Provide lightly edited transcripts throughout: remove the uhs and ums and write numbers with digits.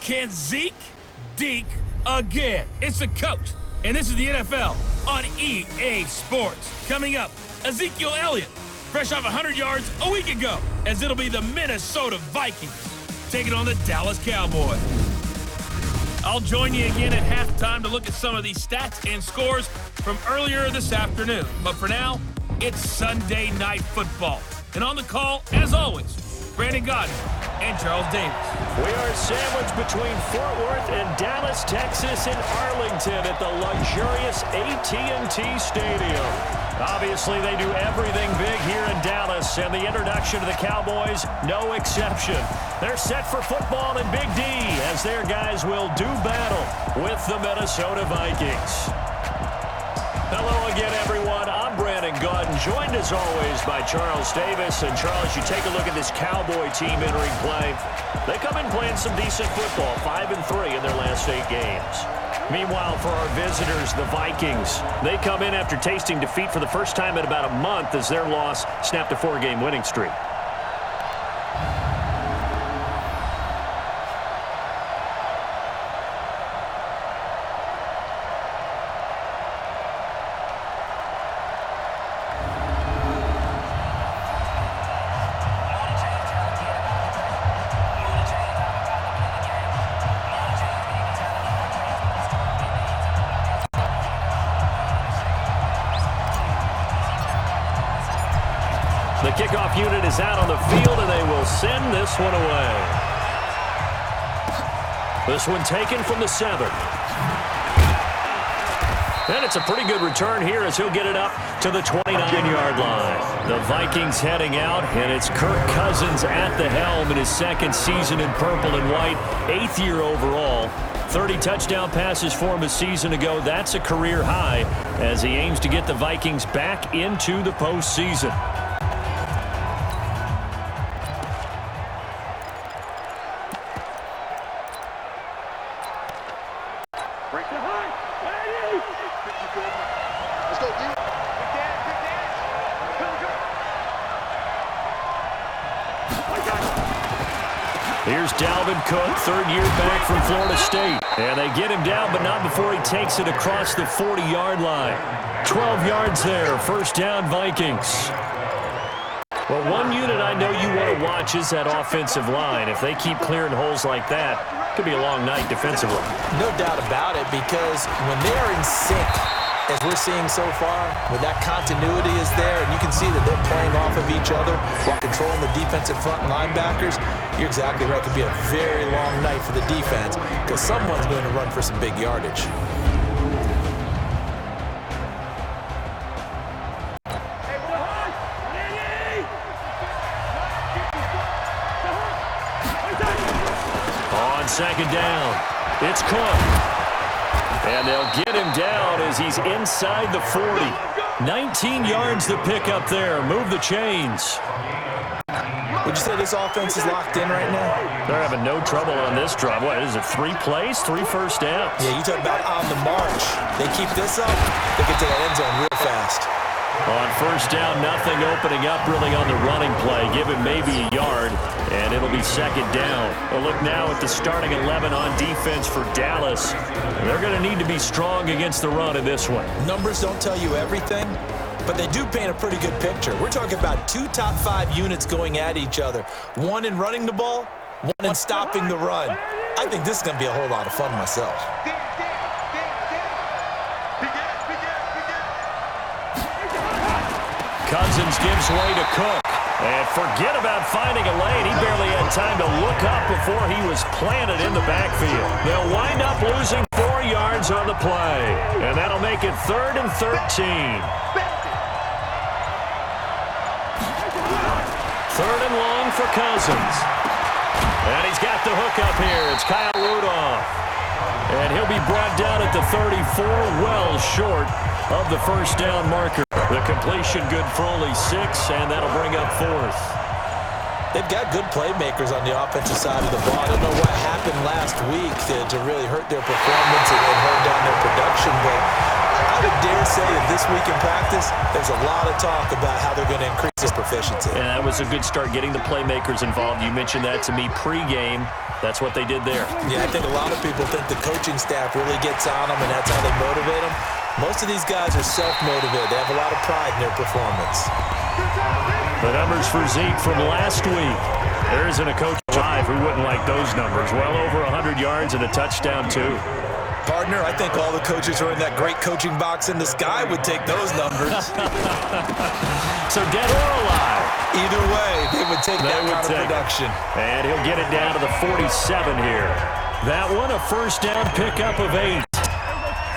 Can Zeke deke again? It's the coach, and this is the NFL on EA Sports. Coming up, Ezekiel Elliott, fresh off 100 yards a week ago, as it'll be the Minnesota Vikings taking on the Dallas Cowboys. I'll join you again at halftime to look at some of these stats and scores from earlier this afternoon. But for now, it's Sunday Night Football. And on the call, as always, Brandon Godden and Charles Davis. We are sandwiched between Fort Worth and Dallas, Texas, and Arlington at the luxurious AT&T Stadium. Obviously, they do everything big here in Dallas, and the introduction to the Cowboys, no exception. They're set for football in Big D, as their guys will do battle with the Minnesota Vikings. Hello again, everyone. I'm Brandon Godden, joined as always by Charles Davis. And Charles, you take a look at this Cowboy team entering play. They come in playing some decent football, 5-3 in their last 8 games. Meanwhile, for our visitors, the Vikings, they come in after tasting defeat for the first time in about a month as their loss snapped a 4-game winning streak. The kickoff unit is out on the field, and they will send this one away. This one taken from the 7. And it's a pretty good return here as he'll get it up to the 29-yard line. The Vikings heading out, and it's Kirk Cousins at the helm in his second season in purple and white, 8th year overall. 30 touchdown passes for him a season ago. That's a career high as he aims to get the Vikings back into the postseason. Here's Dalvin Cook, third year back from Florida State. And they get him down, but not before he takes it across the 40-yard line. 12 yards there, first down Vikings. Well, one unit I know you want to watch is that offensive line. If they keep clearing holes like that, it could be a long night defensively. No doubt about it, because when they're in sync, as we're seeing so far, when that continuity is there, and you can see that they're playing off of each other while controlling the defensive front linebackers, you're exactly right. It could be a very long night for the defense because someone's going to run for some big yardage. On second down, it's Cook. And they'll get him down as he's inside the 40. 19 yards to pick up there. Move the chains. Would you say this offense is locked in right now? They're having no trouble on this drive. What is it, 3 plays, 3 first downs? Yeah, you talk about on the march. They keep this up, they get to the end zone real fast. On first down, nothing opening up really on the running play. Give him maybe a yard, and it'll be second down. A look now at the starting 11 on defense for Dallas. They're going to need to be strong against the run in this one. Numbers don't tell you everything, but they do paint a pretty good picture. We're talking about 2 top 5 units going at each other. One in running the ball, one in stopping the run. I think this is going to be a whole lot of fun myself. Cousins gives way to Cook. And forget about finding a lane. He barely had time to look up before he was planted in the backfield. They'll wind up losing 4 yards on the play. And that'll make it 3rd and 13. 3rd and long for Cousins. And he's got the hook up here. It's Kyle Rudolph. And he'll be brought down at the 34, well short of the first down marker. The completion good for only 6, and that'll bring up 4th. They've got good playmakers on the offensive side of the ball. I don't know what happened last week to really hurt their performance and hold down their production, but I would dare say that this week in practice, there's a lot of talk about how they're going to increase his proficiency. And that was a good start, getting the playmakers involved. You mentioned that to me pregame. That's what they did there. Yeah, I think a lot of people think the coaching staff really gets on them, and that's how they motivate them. Most of these guys are self-motivated. They have a lot of pride in their performance. The numbers for Zeke from last week. There isn't a coach alive who wouldn't like those numbers. Well over 100 yards and a touchdown, too. Partner, I think all the coaches who are in that great coaching box in the sky would take those numbers. So dead or alive? Either way, they would take that kind of production. And he'll get it down to the 47 here. That one, a first down pickup of 8.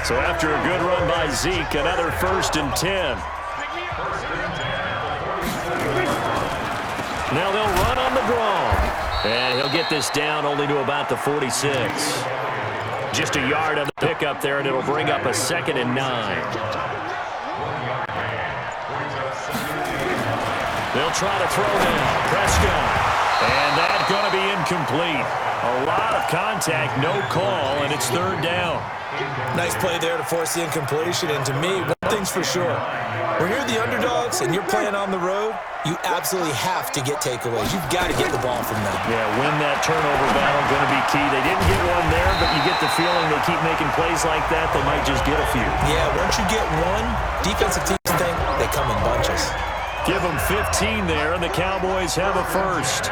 So after a good run by Zeke, another 1st and 10. Now they'll run on the draw. And he'll get this down only to about the 46. Just a yard of the pickup there, and it'll bring up a 2nd and 9. They'll try to throw now. Prescott. And that's going to be incomplete. A lot of contact, no call, and it's 3rd down. Nice play there to force the incompletion. And to me, one thing's for sure. When you're the underdogs and you're playing on the road, you absolutely have to get takeaways. You've got to get the ball from them. Yeah, win that turnover battle, going to be key. They didn't get one there, but you get the feeling they keep making plays like that, they might just get a few. Yeah, once you get one, defensive teams think they come in bunches. Give them 15 there, and the Cowboys have a first.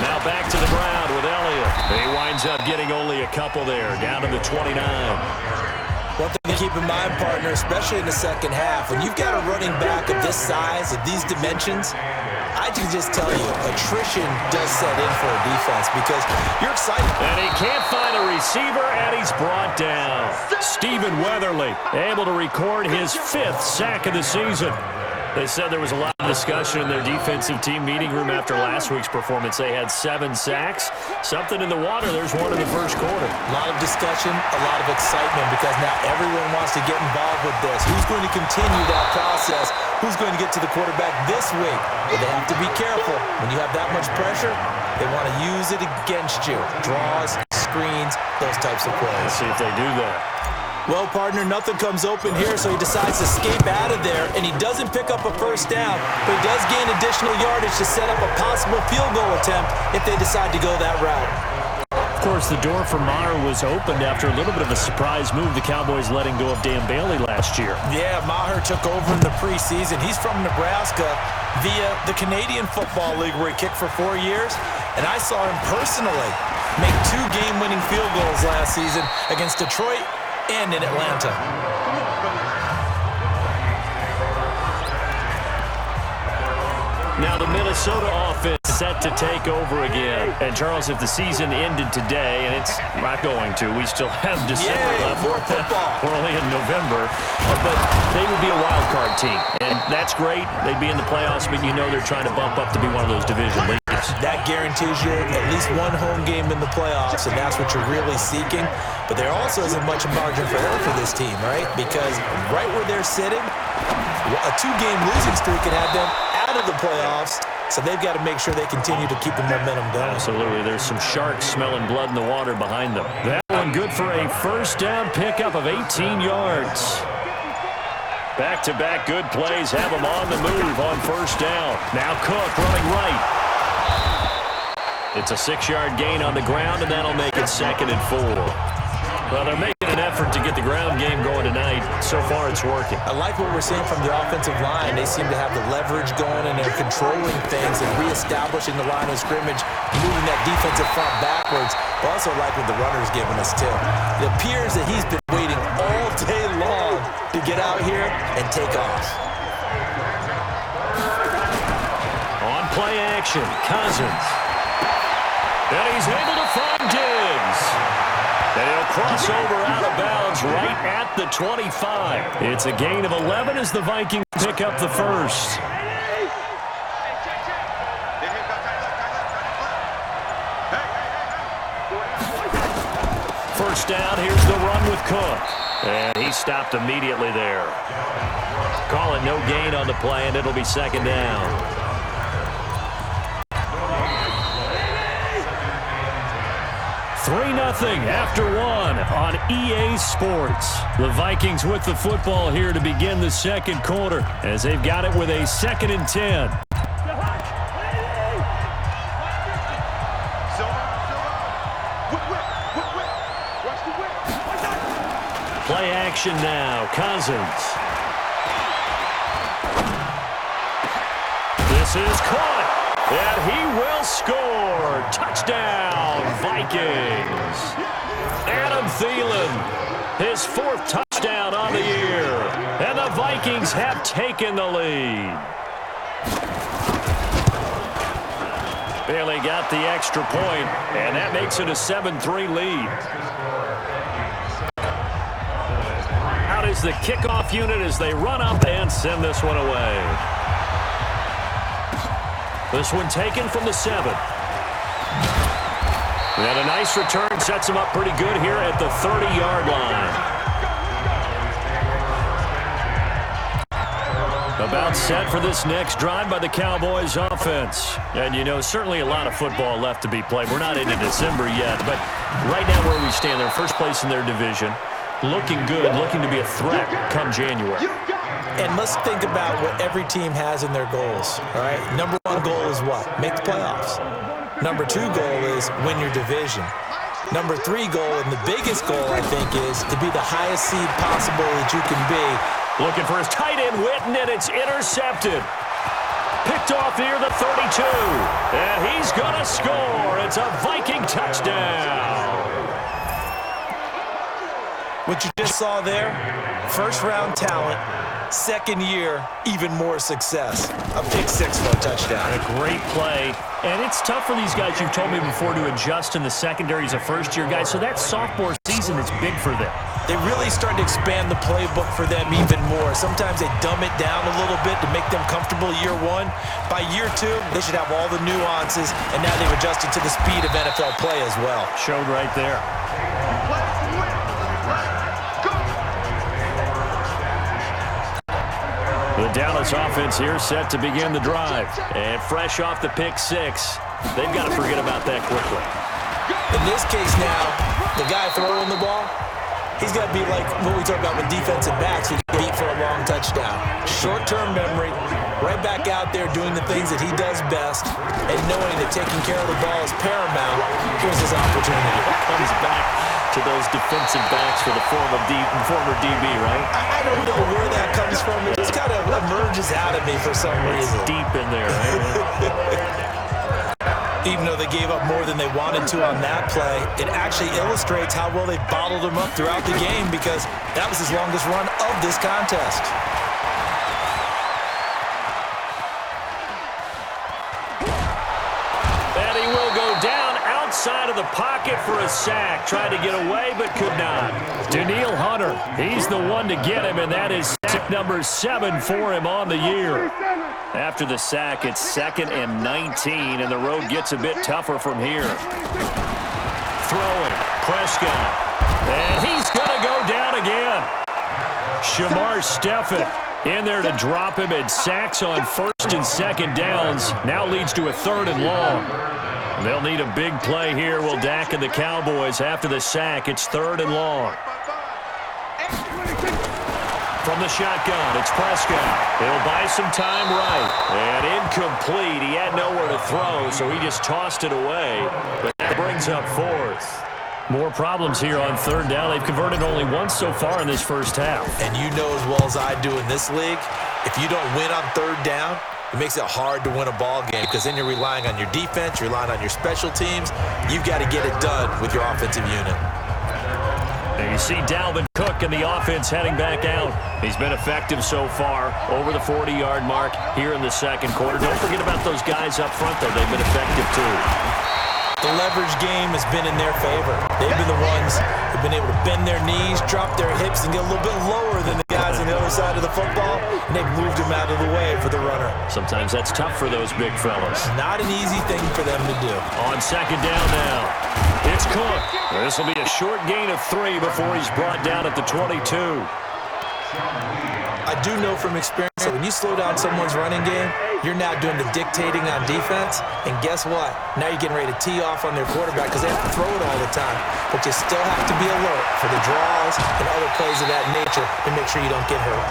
Now back to the ground with Elliott. He winds up getting only a couple there, down to the 29. One thing to keep in mind, partner, especially in the second half, when you've got a running back of this size, of these dimensions, I can just tell you, attrition does set in for a defense because you're excited. And he can't find a receiver, and he's brought down. Stephen Weatherly able to record his 5th sack of the season. They said there was a lot of discussion in their defensive team meeting room after last week's performance. They had 7 sacks. Something in the water. There's one in the first quarter. A lot of discussion, a lot of excitement because now everyone wants to get involved with this. Who's going to continue that process? Who's going to get to the quarterback this week? But they have to be careful. When you have that much pressure, they want to use it against you. Draws, screens, those types of plays. Let's see if they do that. Well, partner, nothing comes open here, so he decides to escape out of there, and he doesn't pick up a first down, but he does gain additional yardage to set up a possible field goal attempt if they decide to go that route. Of course, the door for Maher was opened after a little bit of a surprise move, the Cowboys letting go of Dan Bailey last year. Yeah, Maher took over in the preseason. He's from Nebraska via the Canadian Football League where he kicked for 4 years, and I saw him personally make 2 game-winning field goals last season against Detroit and in Atlanta. Now the Minnesota offense set to take over again. And Charles, if the season ended today, and it's not going to, we still have December left. More football. We're only in November, but they would be a wild card team. And that's great. They'd be in the playoffs, but you know they're trying to bump up to be one of those division leaders. That guarantees you at least one home game in the playoffs, and that's what you're really seeking. But there also isn't much margin for error for this team, right? Because right where they're sitting, a 2-game losing streak can have them out of the playoffs, so they've got to make sure they continue to keep the momentum going. Absolutely. There's some sharks smelling blood in the water behind them. That one good for a first down pickup of 18 yards. Back-to-back good plays have them on the move on first down. Now Cook running right. It's a 6-yard gain on the ground, and that'll make it 2nd and 4. Well, they're making an effort to get the ground game going tonight. So far, it's working. I like what we're seeing from the offensive line. They seem to have the leverage going, and they're controlling things and reestablishing the line of scrimmage, moving that defensive front backwards. I also like what the runner's giving us, too. It appears that he's been waiting all day long to get out here and take off. On play action, Cousins. And he's able to find Diggs. And he'll cross over out of bounds right at the 25. It's a gain of 11 as the Vikings pick up the first. First down, here's the run with Cook. And he stopped immediately there. Call it no gain on the play, and it'll be 2nd down. 3-0 after one on EA Sports. The Vikings with the football here to begin the second quarter as they've got it with a 2nd and 10. Play action now. Cousins. This is caught. And he will score. Touchdown, Vikings. Adam Thielen, his 4th touchdown on the year. And the Vikings have taken the lead. Barely got the extra point, and that makes it a 7-3 lead. Out is the kickoff unit as they run up and send this one away. This one taken from the 7. And a nice return sets him up pretty good here at the 30-yard line. About set for this next drive by the Cowboys offense. And, you know, certainly a lot of football left to be played. We're not into December yet, but right now where we stand, they're first place in their division. Looking good, looking to be a threat come January. And let's think about what every team has in their goals, all right? Number 1 goal is what? Make the playoffs. Number 2 goal is win your division. Number 3 goal, and the biggest goal, I think, is to be the highest seed possible that you can be. Looking for his tight end, Witten, and it's intercepted. Picked off near the 32. And he's going to score. It's a Viking touchdown. What you just saw there, first-round talent, second year, even more success. A pick 6 for a touchdown. A great play. And it's tough for these guys, you've told me before, to adjust in the secondary as a first-year guy. So that sophomore season is big for them. They really started to expand the playbook for them even more. Sometimes they dumb it down a little bit to make them comfortable year 1. By year 2, they should have all the nuances, and now they've adjusted to the speed of NFL play as well. Showed right there. The Dallas offense here set to begin the drive. And fresh off the pick 6, they've got to forget about that quickly. In this case now, the guy throwing the ball, he's got to be like what we talk about with defensive backs who get beat for a long touchdown. Short-term memory, right back out there doing the things that he does best, and knowing that taking care of the ball is paramount. Here's his opportunity. Comes back to those defensive backs for the former DB, right? I don't know where that comes from. It just kind of emerges out of me for some reason. It's deep in there, right? Even though they gave up more than they wanted to on that play, it actually illustrates how well they bottled him up throughout the game, because that was his longest run of this contest. And he will go down outside of the pocket for a sack. Tried to get away, but could not. Danielle Hunter, he's the one to get him, and that is sack number 7 for him on the year. After the sack, it's 2nd and 19, and the road gets a bit tougher from here. Throwing, Prescott, and he's going to go down again. Shamar Stephen in there to drop him, and sacks on 1st and 2nd downs. Now leads to a 3rd and long. They'll need a big play here, will Dak and the Cowboys. After the sack, it's 3rd and long. From the shotgun, it's Prescott. He'll buy some time right. And incomplete. He had nowhere to throw, so he just tossed it away. But that brings up 4th. More problems here on 3rd down. They've converted only once so far in this first half. And you know as well as I do in this league, if you don't win on 3rd down, it makes it hard to win a ball game, because then you're relying on your defense, you're relying on your special teams. You've got to get it done with your offensive unit. And you see Dalvin Cook in the offense heading back out. He's been effective so far, over the 40-yard mark here in the second quarter. Don't forget about those guys up front, though. They've been effective, too. The leverage game has been in their favor. They've been the ones who've been able to bend their knees, drop their hips, and get a little bit lower than the guys on the other side of the football, and they've moved them out of the way for the runner. Sometimes that's tough for those big fellas. Not an easy thing for them to do. On 2nd down now, it's Cook. This will be a short gain of 3 before he's brought down at the 22. I do know from experience that when when you slow down someone's running game, you're now doing the dictating on defense, and guess what? Now you're getting ready to tee off on their quarterback because they have to throw it all the time. But you still have to be alert for the draws and other plays of that nature to make sure you don't get hurt.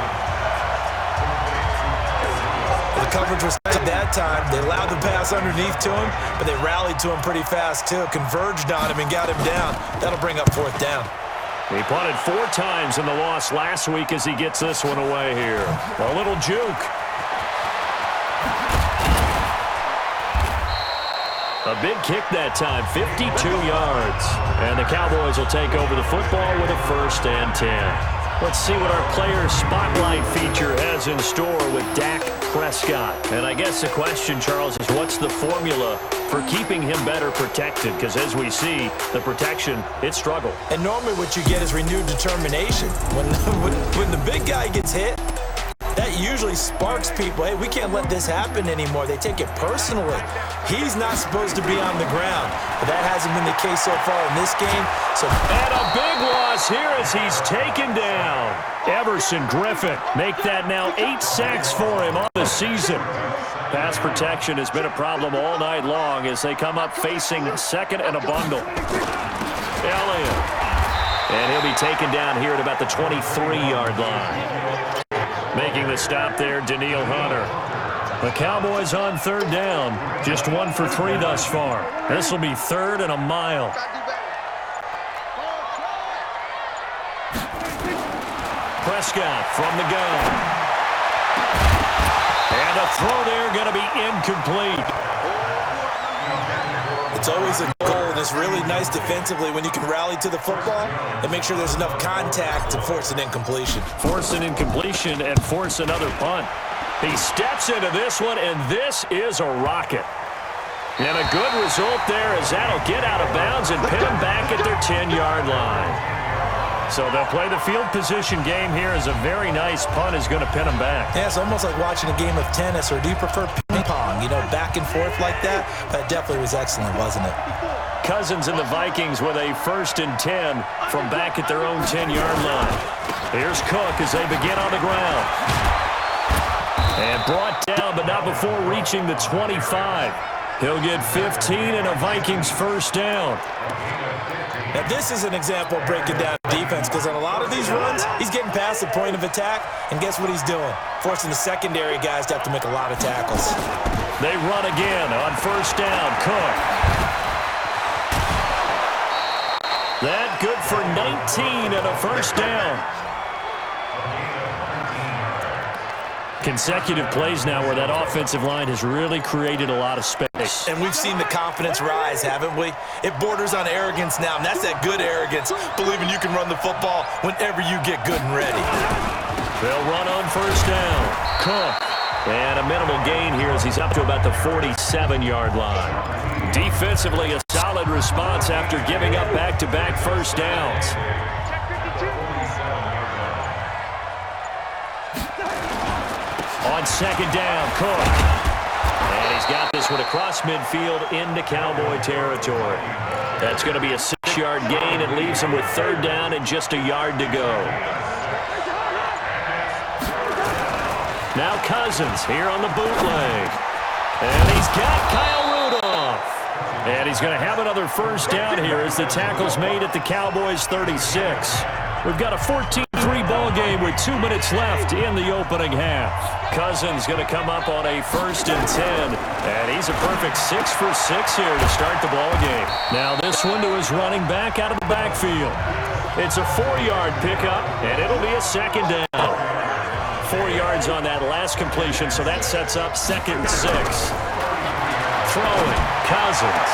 The coverage was at that time. They allowed the pass underneath to him, but they rallied to him pretty fast too, converged on him and got him down. That'll bring up 4th down. He punted 4 times in the loss last week as he gets this one away here. A little juke. A big kick that time, 52 yards. And the Cowboys will take over the football with a 1st and 10. Let's see what our player spotlight feature has in store with Dak Prescott. And I guess the question, Charles, is what's the formula for keeping him better protected? Because as we see, the protection, it struggled. And normally what you get is renewed determination. When the big guy gets hit, that usually sparks people. Hey, we can't let this happen anymore. They take it personally. He's not supposed to be on the ground, but that hasn't been the case so far in this game. And a big loss here as he's taken down. Everson Griffin make that now 8 sacks for him on the season. Pass protection has been a problem all night long as they come up facing 2nd and a bundle. Elliott. And he'll be taken down here at about the 23-yard line. Making the stop there, Danielle Hunter. The Cowboys on 3rd down. Just 1 for 3 thus far. This will be 3rd and a mile. Prescott from the gun. And a throw there going to be incomplete. It's always a goal, and it's really nice defensively when you can rally to the football and make sure there's enough contact to force an incompletion. Force an incompletion and force another punt. He steps into this one, and this is a rocket. And a good result there as that'll get out of bounds and pin them back at their 10-yard line. So they'll play the field position game here as a very nice punt is going to pin them back. Yeah, it's almost like watching a game of tennis, or do you prefer ping pong? You know, back and forth like that? That definitely was excellent, wasn't it? Cousins and the Vikings with a 1st and 10 from back at their own 10-yard line. Here's Cook as they begin on the ground. And brought down, but not before reaching the 25. He'll get 15 and a Vikings 1st down. Now, this is an example of breaking down defense, because on a lot of these runs, he's getting past the point of attack, and guess what he's doing? Forcing the secondary guys to have to make a lot of tackles. They run again on 1st down. Cook. That good for 19 and a 1st down. Consecutive plays now where that offensive line has really created a lot of space. And we've seen the confidence rise, haven't we? It borders on arrogance now, and that's that good arrogance, believing you can run the football whenever you get good and ready. They'll run on 1st down. Cook. And a minimal gain here as he's up to about the 47-yard line. Defensively, a solid response after giving up back-to-back 1st downs. On 2nd down, Cook. And he's got this one across midfield into Cowboy territory. That's going to be a 6-yard gain and leaves him with 3rd down and just a yard to go. Now Cousins here on the bootleg. And he's got Kyle Rudolph. And he's going to have another 1st down here as the tackle's made at the Cowboys 36. We've got a 14-3 ball game with 2 minutes left in the opening half. Cousins going to come up on a 1st and 10, and he's a perfect 6 for 6 here to start the ball game. Now this one to his running back out of the backfield. It's a 4-yard pickup, and it'll be a 2nd down. 4 yards on that last completion, so that sets up 2nd and 6. Throwing, Cousins.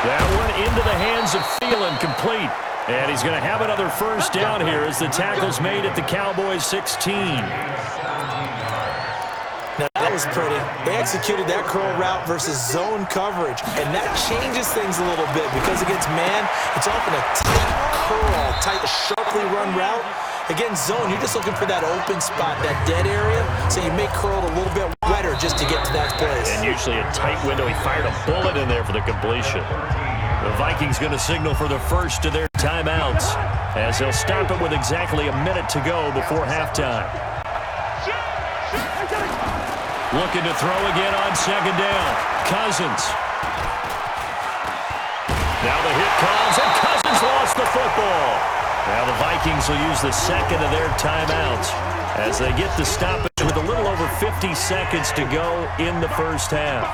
That one into the hands of Thielen, complete. And he's going to have another 1st down here as the tackle's made at the Cowboys 16. Now, that was pretty. They executed that curl route versus zone coverage, and that changes things a little bit because against man, it's often a tight curl, tight, sharply run route. Against zone, you're just looking for that open spot, that dead area, so you make curl a little bit wetter just to get to that place. And usually a tight window. He fired a bullet in there for the completion. The Vikings going to signal for the first of their timeouts as they'll stop it with exactly a minute to go before halftime. Looking to throw again on second down. Cousins. Now the hit comes, and Cousins lost the football. Now the Vikings will use the second of their timeouts as they get the stoppage with a little over 50 seconds to go in the first half.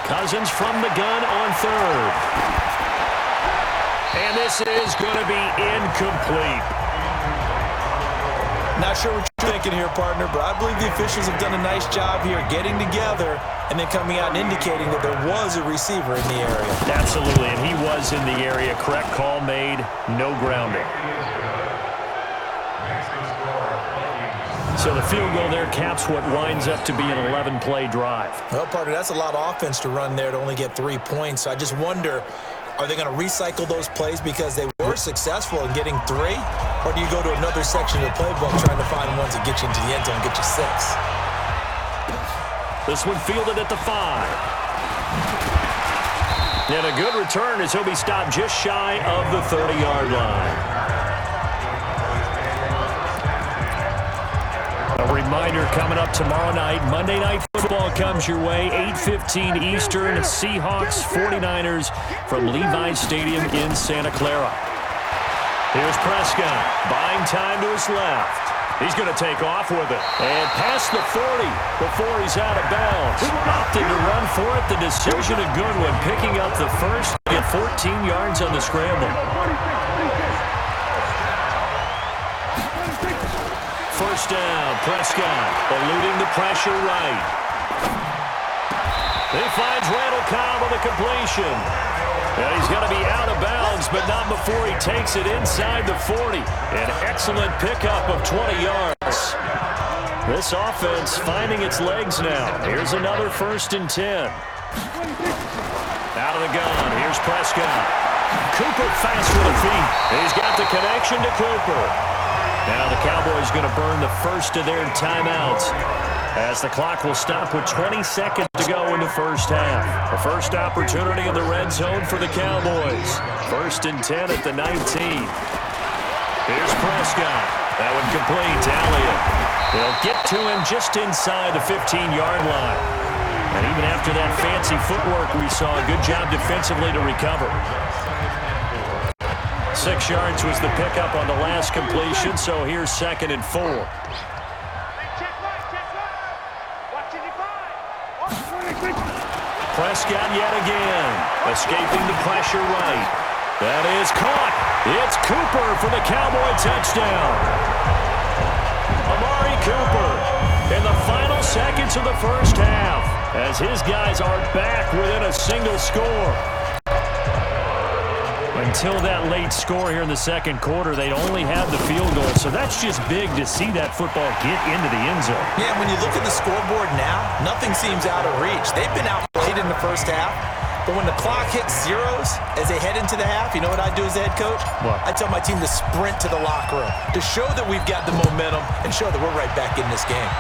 Cousins from the gun on third. And this is going to be incomplete. Not sure what you're thinking here, partner, but I believe the officials have done a nice job here getting together and then coming out and indicating that there was a receiver in the area. Absolutely, and he was in the area. Correct call made, no grounding. So the field goal there caps what winds up to be an 11-play drive. Well, partner, that's a lot of offense to run there to only get 3 points. So I just wonder, are they going to recycle those plays because they were successful in getting 3? Or do you go to another section of the playbook trying to find ones that get you into the end zone and get you 6? This one fielded at the 5. And a good return as he'll be stopped just shy of the 30-yard line. A reminder coming up tomorrow night. Monday Night Football comes your way, 8:15 Eastern. Seahawks, 49ers from Levi's Stadium in Santa Clara. Here's Prescott, buying time to his left. He's going to take off with it. And past the 40 before he's out of bounds. Opted to run for it. The decision a good one, picking up the first and 14 yards on the scramble. First down, Prescott eluding the pressure right. He finds Randall Cobb on the completion. And he's going to be out of bounds, but not before he takes it inside the 40. An excellent pickup of 20 yards. This offense finding its legs now. Here's another 1st and 10. Out of the gun, here's Prescott. Cooper fast with the feet. He's got the connection to Cooper. Now the Cowboys going to burn the first of their timeouts as the clock will stop with 20 seconds to go in the first half. The first opportunity in the red zone for the Cowboys. 1st and 10 at the 19. Here's Prescott. That one complete to Elliott. They'll get to him just inside the 15-yard line. And even after that fancy footwork we saw, a good job defensively to recover. 6 yards was the pickup on the last completion, so here's 2nd and 4. Prescott yet again, escaping the pressure right. That is caught. It's Cooper for the Cowboy touchdown. Amari Cooper in the final seconds of the first half as his guys are back within a single score. Until that late score here in the second quarter, they'd only had the field goal, so that's just big to see that football get into the end zone. Yeah, when you look at the scoreboard now, nothing seems out of reach. They've been outplayed in the first half, but when the clock hits zeros as they head into the half, you know what I do as the head coach? What? I tell my team to sprint to the locker room to show that we've got the momentum and show that we're right back in this game.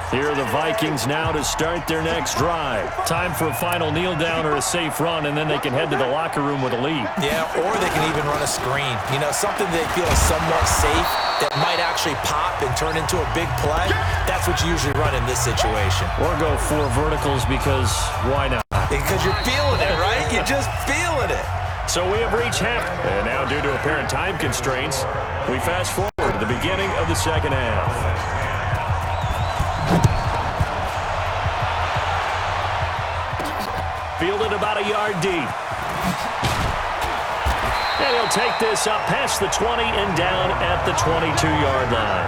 Here are the Vikings now to start their next drive. Time for a final kneel down or a safe run, and then they can head to the locker room with a lead. Yeah, or they can even run a screen. You know, something they feel is somewhat safe that might actually pop and turn into a big play. That's what you usually run in this situation. Or go 4 verticals because why not? Because you're feeling it, right? You're just feeling it. So we have reached half. And now due to apparent time constraints, we fast forward to the beginning of the second half. Fielded about a yard deep. And he'll take this up past the 20 and down at the 22-yard line.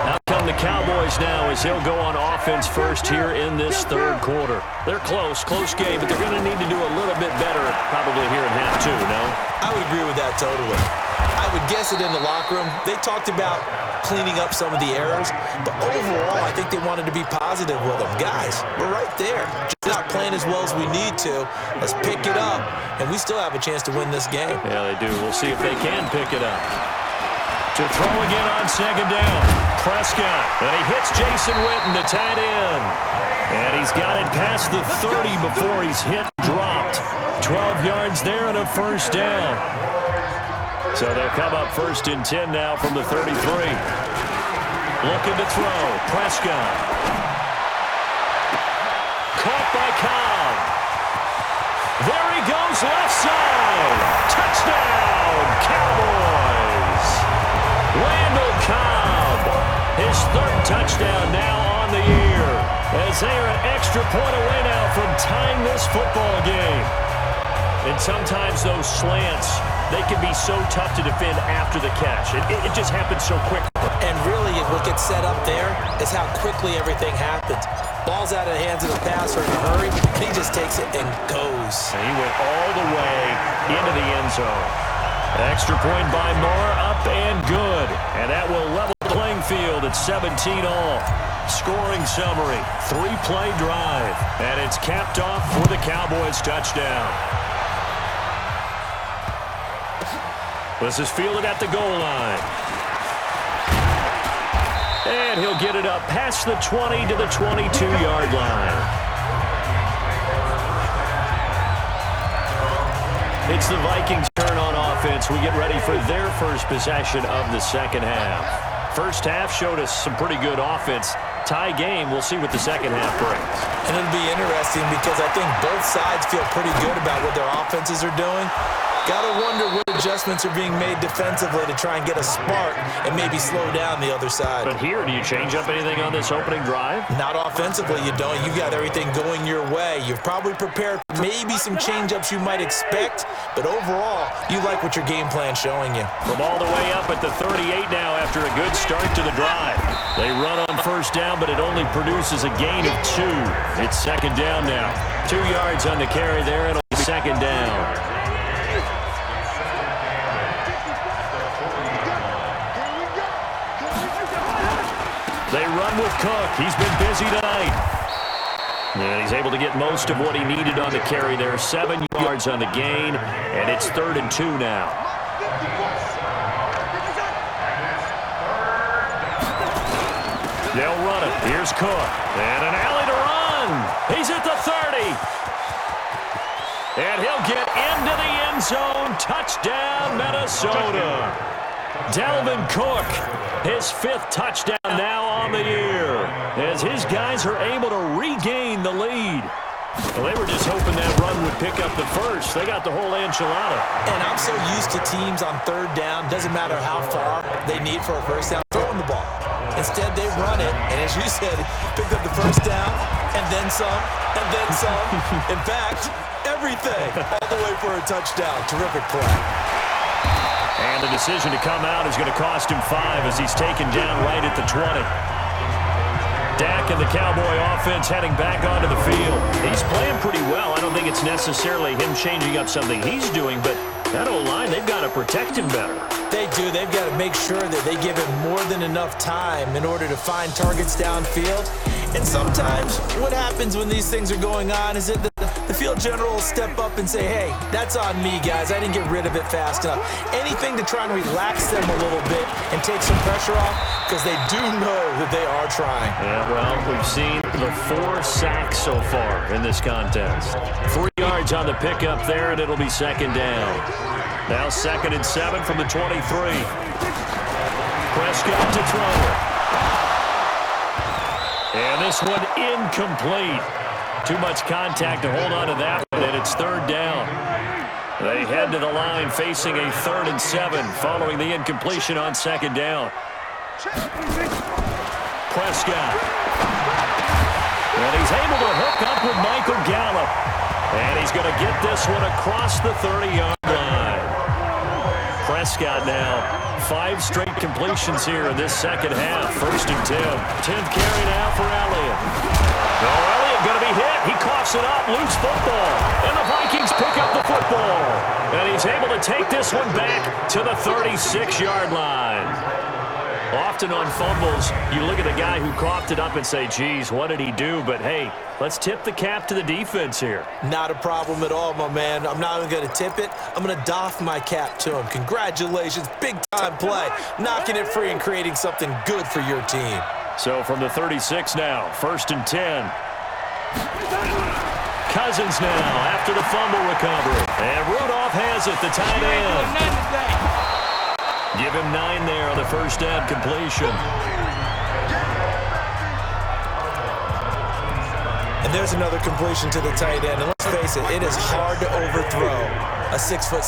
Out come the Cowboys now as he'll go on offense first here in this third quarter. They're close game, but they're going to need to do a little bit better probably here in half 2, no? I would agree with that totally. I would guess it in the locker room. They talked about cleaning up some of the errors, but overall, I think they wanted to be positive with them. Guys, we're right there. Just not playing as well as we need to. Let's pick it up, and we still have a chance to win this game. Yeah, they do. We'll see if they can pick it up. To throw again on second down. Prescott, and he hits Jason Witten, the tight end. And he's got it past the 30 before he's hit and dropped. 12 yards there and a first down. So they'll come up 1st and 10 now from the 33. Looking to throw. Prescott. Caught by Cobb. There he goes, left side. Touchdown, Cowboys. Randall Cobb. His 3rd touchdown now on the year. As they are an extra point away now from tying this football game. And sometimes those slants, they can be so tough to defend after the catch. It just happens so quick. And really, what gets set up there is how quickly everything happens. Ball's out of the hands of the passer in a hurry. He just takes it and goes. And he went all the way into the end zone. Extra point by Moore, up and good. And that will level the playing field at 17 all. Scoring summary, 3-play drive. And it's capped off for the Cowboys touchdown. This is fielded at the goal line. And he'll get it up past the 20 to the 22-yard line. It's the Vikings' turn on offense. We get ready for their first possession of the second half. First half showed us some pretty good offense. Tie game, we'll see what the second half brings. And it'll be interesting because I think both sides feel pretty good about what their offenses are doing. Gotta wonder what adjustments are being made defensively to try and get a spark and maybe slow down the other side. But here, do you change up anything on this opening drive? Not offensively, you don't. You got everything going your way. You've probably prepared maybe some change-ups you might expect, but overall, you like what your game plan's showing you. From all the way up at the 38 now after a good start to the drive. They run on first down, but it only produces a gain of 2. It's second down now. 2 yards on the carry there, and it'll be second down. They run with Cook. He's been busy tonight. And he's able to get most of what he needed on the carry there. 7 yards on the gain, and it's 3rd and 2 now. They'll run it. Here's Cook. And an alley to run. He's at the 30. And he'll get into the end zone. Touchdown, Minnesota. Dalvin Cook, his 5th touchdown now on the year, as his guys are able to regain the lead. Well, they were just hoping that run would pick up the first. They got the whole enchilada. And I'm so used to teams on 3rd down, doesn't matter how far they need for a first down, throwing the ball. Instead, they run it, and as you said, pick up the first down, and then some, and then some. In fact, everything, all the way for a touchdown. Terrific play. And the decision to come out is going to cost him 5 as he's taken down right at the 20. Dak and the Cowboy offense heading back onto the field. He's playing pretty well. I don't think it's necessarily him changing up something he's doing, but that O-line, they've got to protect him better. They do. They've got to make sure that they give him more than enough time in order to find targets downfield. And sometimes what happens when these things are going on is that the field general will step up and say, hey, that's on me, guys. I didn't get rid of it fast enough. Anything to try and relax them a little bit and take some pressure off, because they do know that they are trying. Yeah, well, we've seen the 4 sacks so far in this contest. 3 yards on the pickup there, and it'll be second down. Now 2nd and 7 from the 23. Prescott to throw. And this one incomplete. Too much contact to hold on to that one, and it's 3rd down. They head to the line facing a 3rd and 7 following the incompletion on 2nd down. Prescott. And he's able to hook up with Michael Gallup. And he's going to get this one across the 30-yard line. Prescott now, 5 straight completions here in this second half. 1st and 10. 10th carry now for Elliott. No, Elliott going to be hit. He coughs it up. Loose football. And the Vikings pick up the football. And he's able to take this one back to the 36-yard line. Often on fumbles, you look at the guy who coughed it up and say, geez, what did he do? But, hey, let's tip the cap to the defense here. Not a problem at all, my man. I'm not even going to tip it. I'm going to doff my cap to him. Congratulations. Big-time play. Knocking it free and creating something good for your team. So from the 36 now, 1st and 10. Cousins now after the fumble recovery. And Rudolph has it, the tight end. Give him 9 there on the first down completion. And there's another completion to the tight end. And let's face it, it is hard to overthrow a 6'6"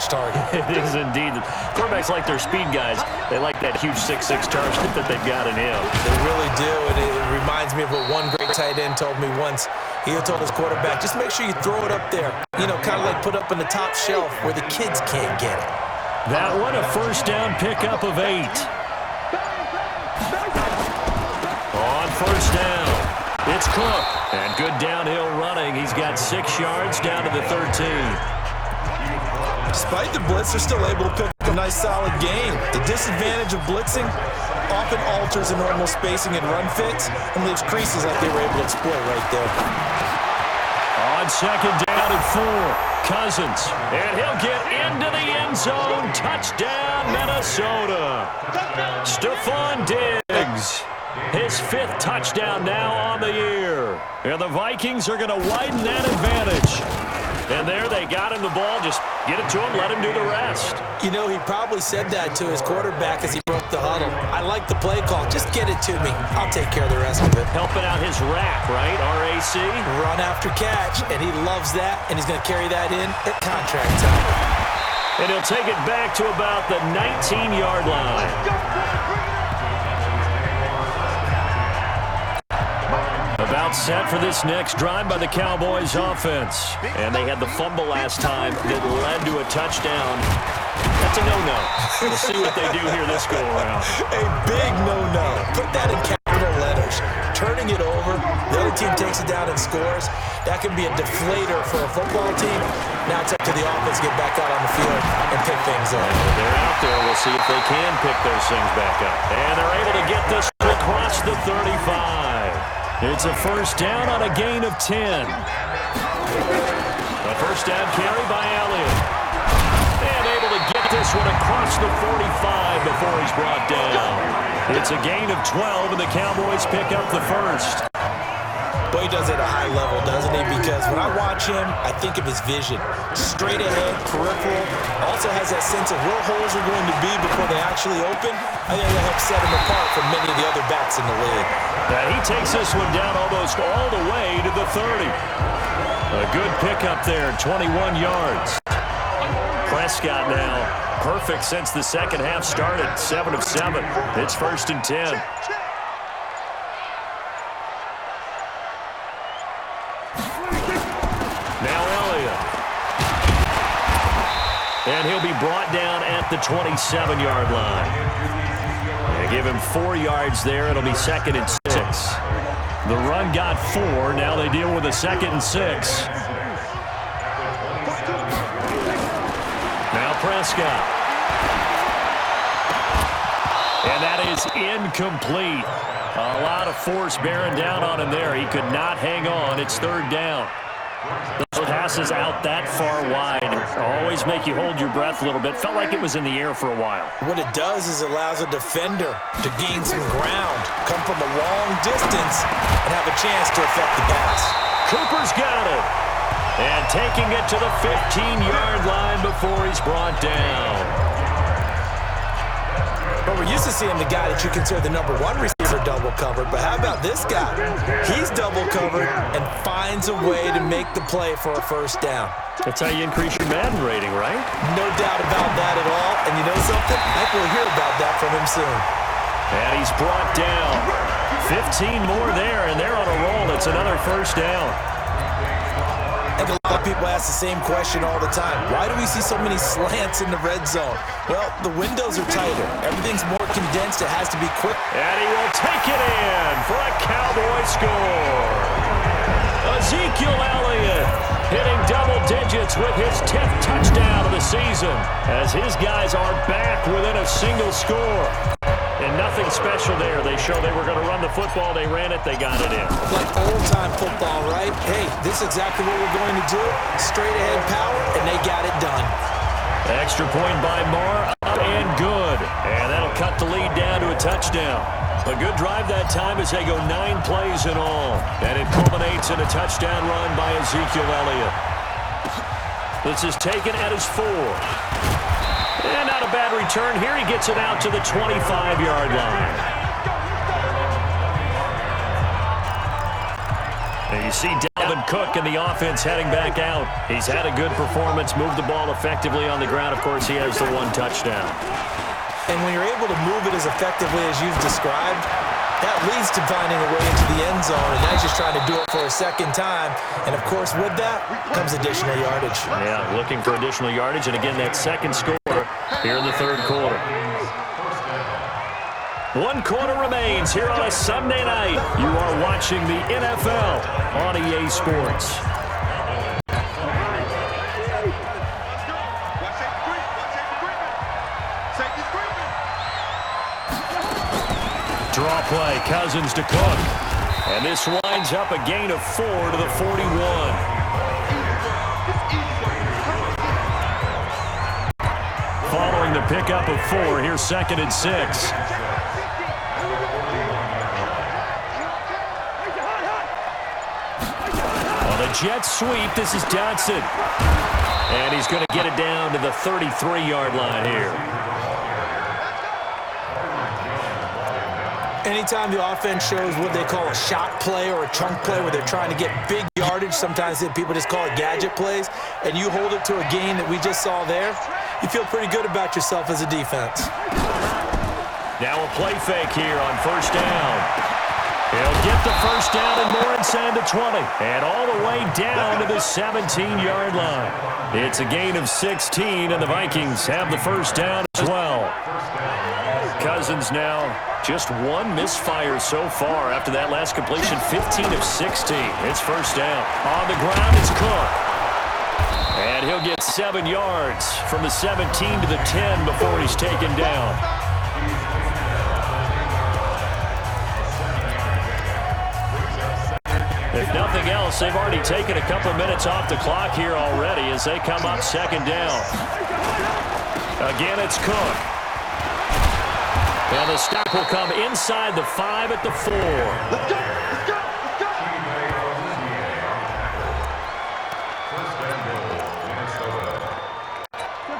target. It is indeed. Quarterbacks like their speed guys. They like that huge 6'6" target that they've got in him. They really do, and it reminds me of what one great tight end told me once. He told his quarterback, just make sure you throw it up there. You know, kind of like put up in the top shelf where the kids can't get it. That one, a first down pickup of 8. On first down, it's Cook. And good downhill running. He's got 6 yards down to the 13. Despite the blitz, they're still able to pick up a nice solid game. The disadvantage of blitzing often alters the normal spacing and run fits and leaves creases like they were able to exploit right there. On second down and 4. Cousins, and he'll get into the end zone. Touchdown, Minnesota. Stephon Diggs, his 5th touchdown now on the year. And the Vikings are going to widen that advantage. And there they got him the ball. Just get it to him, let him do the rest. You know, he probably said that to his quarterback as he broke the huddle. I like the play call. Just get it to me. I'll take care of the rest of it. Helping out his rack, right? RAC? Run after catch, and he loves that, and he's going to carry that in at contract time. And he'll take it back to about the 19-yard line. About set for this next drive by the Cowboys offense. And they had the fumble last time that led to a touchdown. That's a no-no. We'll see what they do here this go-around. A big no-no. Put that in capital letters. Turning it over, the other team takes it down and scores. That can be a deflator for a football team. Now it's up to the offense to get back out on the field and pick things up. They're out there. We'll see if they can pick those things back up. And they're able to get this across the 35. It's a first down on a gain of 10. A first down carry by Elliott. And able to get this one across the 45 before he's brought down. It's a gain of 12, and the Cowboys pick up the first. But he does it at a high level, doesn't he? Because when I watch him, I think of his vision. Straight ahead, peripheral. Also has that sense of where holes are going to be before they actually open. I think that helps set him apart from many of the other backs in the league. He takes this one down almost all the way to the 30. A good pickup there, 21 yards. Prescott now, perfect since the second half started, 7 of 7. It's 1st and 10. And he'll be brought down at the 27-yard line. They give him 4 yards there. It'll be 2nd and 6. The run got 4. Now they deal with a 2nd and 6. Now Prescott. And that is incomplete. A lot of force bearing down on him there. He could not hang on. It's 3rd down. Those passes out that far wide always make you hold your breath a little bit. Felt like it was in the air for a while. What it does is it allows a defender to gain some ground, come from a long distance, and have a chance to affect the pass. Cooper's got it. And taking it to the 15-yard line before he's brought down. But we're used to seeing the guy that you consider the #1 receiver double covered. But how about this guy? He's double covered and finds a way to make the play for a first down. That's how you increase your Madden rating, right? No doubt about that at all. And you know something? I think we'll hear about that from him soon. And he's brought down. 15 more there, and they're on a roll. It's another first down. I think a lot of people ask the same question all the time. Why do we see so many slants in the red zone? Well, the windows are tighter. Everything's more condensed. It has to be quick. And he will take it in for a Cowboy score. Ezekiel Elliott hitting double digits with his 10th touchdown of the season as his guys are back within a single score. And nothing special there. They show they were going to run the football. They ran it. They got it in. Like old-time football, right? Hey, this is exactly what we're going to do. Straight-ahead power, and they got it done. Extra point by Marr, up and good. And that'll cut the lead down to a touchdown. A good drive that time as they go 9 plays in all. And it culminates in a touchdown run by Ezekiel Elliott. This is taken at his 4. And not a bad return here. He gets it out to the 25-yard line. And you see Dalvin Cook in the offense heading back out. He's had a good performance, moved the ball effectively on the ground. Of course, he has the 1 touchdown. And when you're able to move it as effectively as you've described, that leads to finding a way into the end zone, and now he's just trying to do it for a second time. And, of course, with that comes additional yardage. Yeah, looking for additional yardage. And, again, that second score here in the third quarter. 1 quarter remains here on a Sunday night. You are watching the NFL on EA Sports. Draw play, Cousins to Cook. And this winds up a gain of 4 to the 41. Following the pickup of 4, here's 2nd and 6. On the jet sweep, this is Johnson. And he's going to get it down to the 33-yard line here. Anytime the offense shows what they call a shot play or a chunk play where they're trying to get big yardage, sometimes people just call it gadget plays, and you hold it to a gain that we just saw there, you feel pretty good about yourself as a defense. Now a play fake here on 1st down. He'll get the 1st down and more inside the 20. And all the way down to the 17-yard line. It's a gain of 16, and the Vikings have the 1st down as well. Cousins now just 1 misfire so far after that last completion, 15 of 16. It's 1st down. On the ground, it's Cook. And he'll get 7 yards from the 17 to the 10 before he's taken down. If nothing else, they've already taken a couple minutes off the clock here already as they come up 2nd down. Again, it's Cook. And the stop will come inside the 5 at the 4. Let's go, let's go, let's go.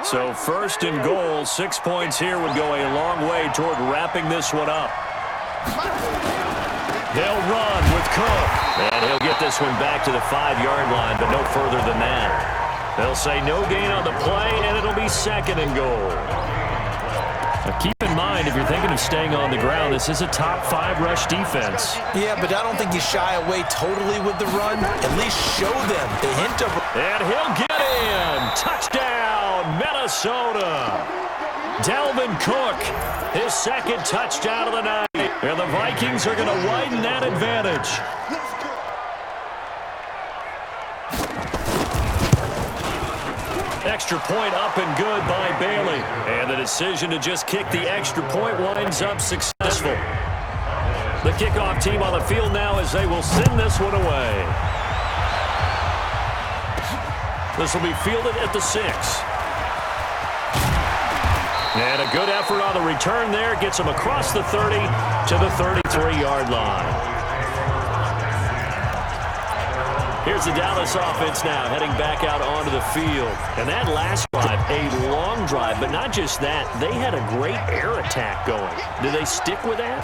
So 1st and goal, 6 points here would go a long way toward wrapping this one up. They'll run with Cook. And he'll get this one back to the 5-yard line, but no further than that. They'll say no gain on the play, and it'll be 2nd and goal. Now keep in mind, if you're thinking of staying on the ground, this is a top 5 rush defense. Yeah, but I don't think you shy away totally with the run. At least show them the hint of... And he'll get in. Touchdown, Minnesota. Dalvin Cook, his 2nd touchdown of the night. And the Vikings are going to widen that advantage. Extra point up and good by Bailey. And the decision to just kick the extra point winds up successful. The kickoff team on the field now as they will send this one away. This will be fielded at the 6. And a good effort on the return there. Gets him across the 30 to the 33-yard line. Here's the Dallas offense now heading back out onto the field. And that last drive, a long drive, but not just that. They had a great air attack going. Do they stick with that?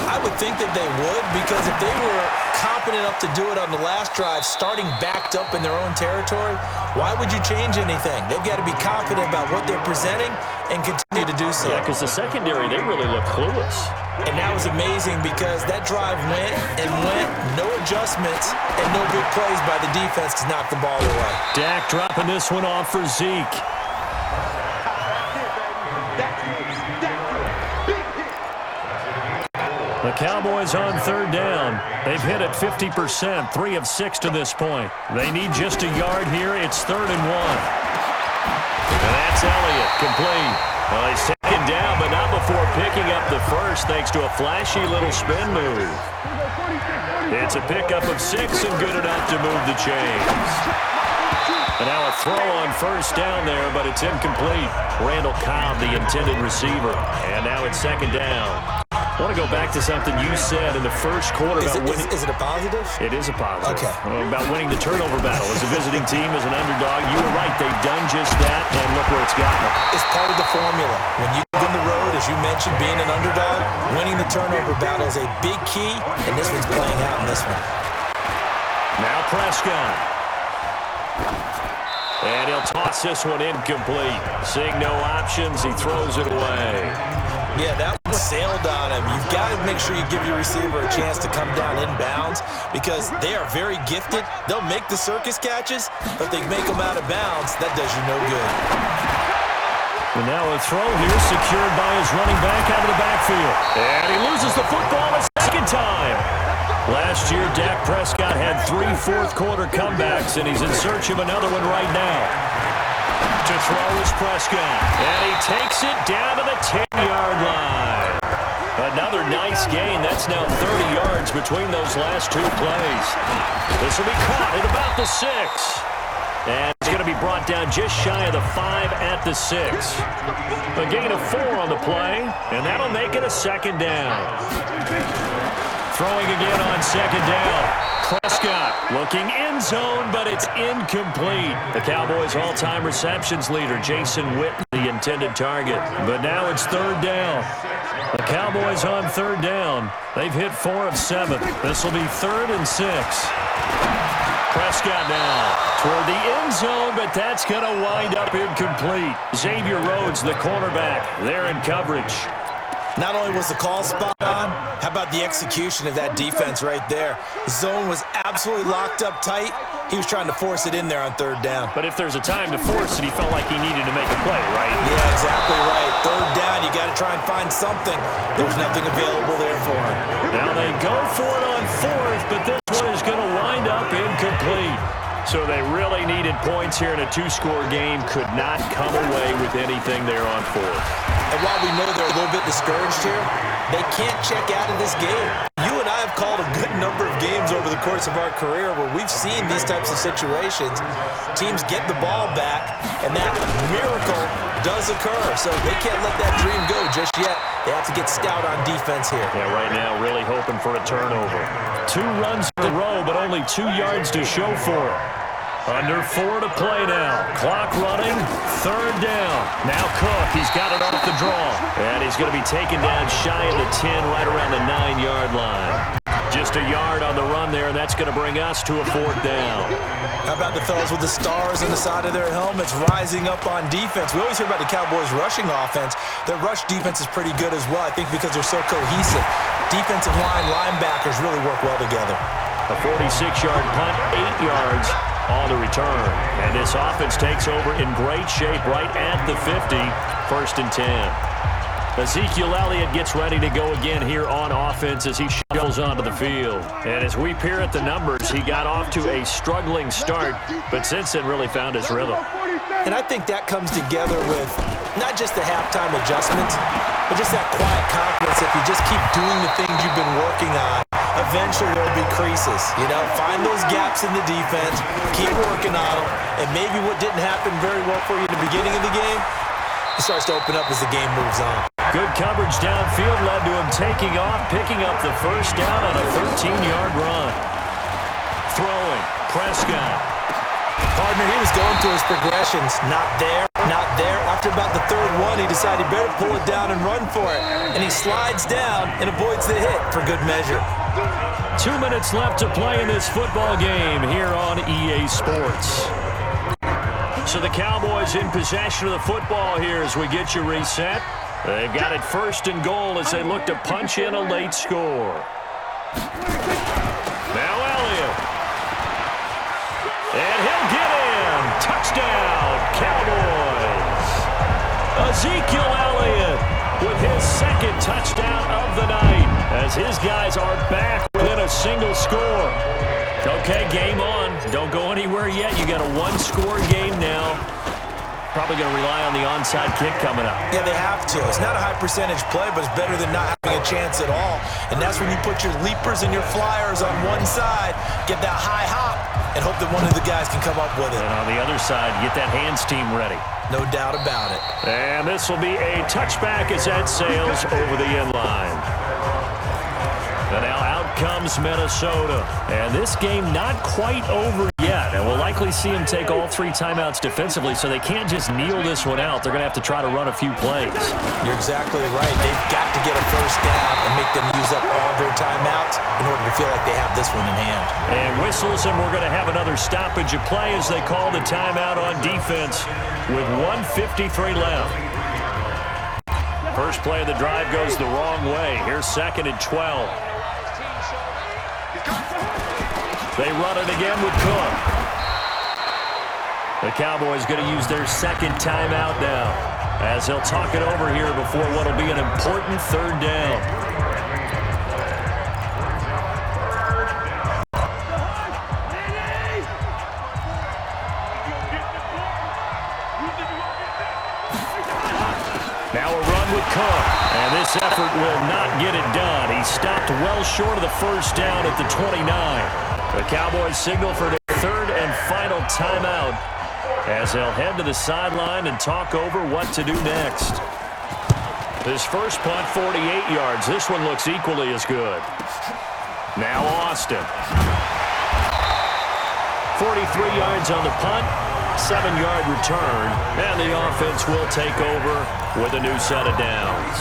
I would think that they would, because if they were confident enough to do it on the last drive, starting backed up in their own territory, why would you change anything? They've got to be confident about what they're presenting and continue to do so. Yeah, because the secondary, they really look clueless. And that was amazing because that drive went and went, no adjustments, and no big plays by the defense to knock the ball away. Dak dropping this one off for Zeke. The Cowboys on 3rd down. They've hit it 50%, 3 of 6 to this point. They need just a yard here. It's 3rd and 1. And that's Elliott, complete. Well, he's taken down, but not before picking up the first thanks to a flashy little spin move. It's a pickup of 6 and good enough to move the chains. And now a throw on first down there, but it's incomplete. Randall Cobb, the intended receiver. And now it's second down. I want to go back to something you said in the first quarter about winning. Is it a positive? It is a positive. Okay. About winning the turnover battle. As a visiting team, as an underdog, you were right. They've done just that, and look where it's gotten them. It's part of the formula. When you win the road, as you mentioned, being an underdog, winning the turnover battle is a big key, and this one's playing out in this one. Now Prescott. And he'll toss this one incomplete. Seeing no options, he throws it away. Yeah, that one sailed on him. You've got to make sure you give your receiver a chance to come down inbounds because they are very gifted. They'll make the circus catches, but they make them out of bounds. That does you no good. And now a throw here secured by his running back out of the backfield. And he loses the football a second time. Last year, Dak Prescott had 3 fourth-quarter comebacks, and he's in search of another one right now. To throw is Prescott, and he takes it down to the 10-yard line. Another nice gain. That's now 30 yards between those last 2 plays. This will be caught at about the 6. And it's going to be brought down just shy of the 5 at the 6. A gain of 4 on the play, and that'll make it a second down. Throwing again on second down. Prescott looking end zone, but it's incomplete. The Cowboys' all-time receptions leader, Jason Witten, the intended target. But now it's third down. The Cowboys on third down. They've hit 4 of 7. This will be 3rd and 6. Prescott now toward the end zone, but that's going to wind up incomplete. Xavier Rhodes, the cornerback, there in coverage. Not only was the call spot on, how about the execution of that defense right there? The zone was absolutely locked up tight. He was trying to force it in there on third down. But if there's a time to force it, he felt like he needed to make a play, right? Yeah, exactly right. Third down, you got to try and find something. There's nothing available there for him. Now they go for it on 4th, but this one is going to wind up incomplete. So they really needed points here in a 2-score game. Could not come away with anything there on 4th. And while we know they're a little bit discouraged here, they can't check out of this game. You and I have called a good number of games over the course of our career where we've seen these types of situations. Teams get the ball back, and that miracle does occur. So they can't let that dream go just yet. They have to get stout on defense here. Yeah, right now really hoping for a turnover. 2 runs in a row, but only 2 yards to show for it. Under 4 to play now. Clock running. Third down. Now Cook. He's got it off the draw. And he's going to be taken down shy of the 10, right around the 9-yard line. Just a yard on the run there, and that's going to bring us to a 4th down. How about the fellas with the stars on the side of their helmets rising up on defense? We always hear about the Cowboys' rushing offense. Their rush defense is pretty good as well, I think, because they're so cohesive. Defensive line linebackers really work well together. A 46-yard punt, 8 yards on the return. And this offense takes over in great shape right at the 50, 1st and 10. Ezekiel Elliott gets ready to go again here on offense as he shuttles onto the field. And as we peer at the numbers, he got off to a struggling start, but since then really found his rhythm. And I think that comes together with not just the halftime adjustments, but just that quiet confidence. If you just keep doing the things you've been working on, eventually there'll be creases. You know, find those gaps in the defense, keep working on them, and maybe what didn't happen very well for you in the beginning of the game, it starts to open up as the game moves on. Good coverage downfield led to him taking off, picking up the first down on a 13-yard run. Throwing, Prescott. Partner, he was going through his progressions. Not there, not there. After about the 3rd one, he decided he better pull it down and run for it. And he slides down and avoids the hit for good measure. 2 minutes left to play in this football game here on EA Sports. So the Cowboys in possession of the football here as we get you reset. They've got it 1st and goal as they look to punch in a late score. Now Elliott. And he'll get in. Touchdown, Cowboys. Ezekiel Elliott with his 2nd touchdown of the night as his guys are back within a single score. Okay, game on. Don't go anywhere yet. You got a 1-score game now. Probably going to rely on the onside kick coming up. Yeah, they have to. It's not a high-percentage play, but it's better than not having a chance at all. And that's when you put your leapers and your flyers on one side, get that high hop, and hope that one of the guys can come up with it. And on the other side, get that hands team ready. No doubt about it. And this will be a touchback as that sails over the end line. And now out comes Minnesota. And this game not quite over yet. And we'll likely see them take all 3 timeouts defensively, so they can't just kneel this one out. They're going to have to try to run a few plays. You're exactly right. They've got to get a first down and make them use up all their timeouts in order to feel like they have this one in hand. And whistles, and we're going to have another stoppage of play as they call the timeout on defense with 1:53 left. First play of the drive goes the wrong way. Here's 2nd and 12. They run it again with Cook. The Cowboys going to use their 2nd timeout now as they'll talk it over here before what will be an important 3rd down. Now a run with Cook, and this effort will not get it done. He stopped well short of the first down at the 29. The Cowboys signal for their 3rd and final timeout as they'll head to the sideline and talk over what to do next. This first punt, 48 yards. This one looks equally as good. Now Austin. 43 yards on the punt, 7-yard return, and the offense will take over with a new set of downs.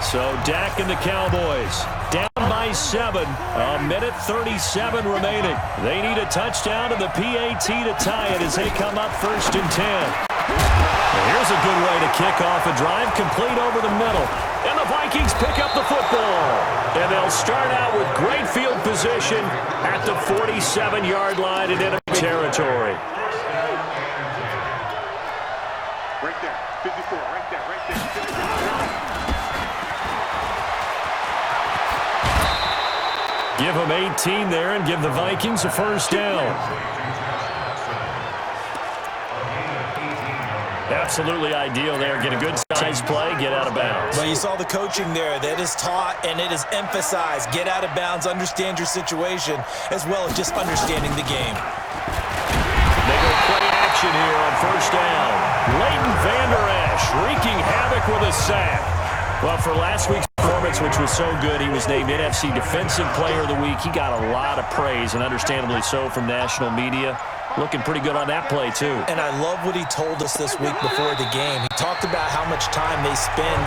So Dak and the Cowboys down by 7, a minute 37 remaining. They need a touchdown and the PAT to tie it as they come up 1st and 10. And here's a good way to kick off a drive, complete over the middle. And the Vikings pick up the football. And they'll start out with great field position at the 47-yard line in enemy territory. Right there, 54, right there, right there. 54. Give them 18 there and give the Vikings a first down. Absolutely ideal there. Get a good size play, get out of bounds. Well, you saw the coaching there. That is taught and it is emphasized. Get out of bounds, understand your situation, as well as just understanding the game. They go play action here on first down. Leighton Vander Esch wreaking havoc with a sack. Well, for last week's performance, which was so good, he was named NFC Defensive Player of the Week. He got a lot of praise, and understandably so, from national media. Looking pretty good on that play, too. And I love what he told us this week before the game. He talked about how much time they spend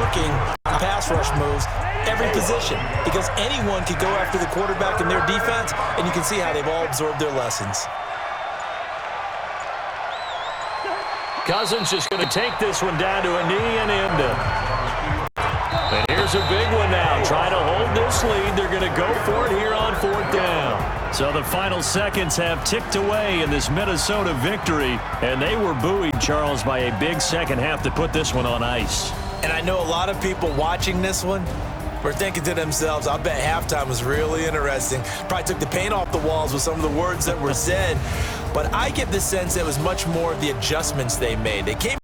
working on pass rush moves, every position, because anyone could go after the quarterback in their defense, and you can see how they've all absorbed their lessons. Cousins just going to take this one down to a knee and end it. And here's a big one now. Trying to hold this lead. They're going to go for it here on 4th down. So the final seconds have ticked away in this Minnesota victory. And they were buoyed, Charles, by a big second half to put this one on ice. And I know a lot of people watching this one were thinking to themselves, I bet halftime was really interesting. Probably took the paint off the walls with some of the words that were said. But I get the sense it was much more of the adjustments they made. They came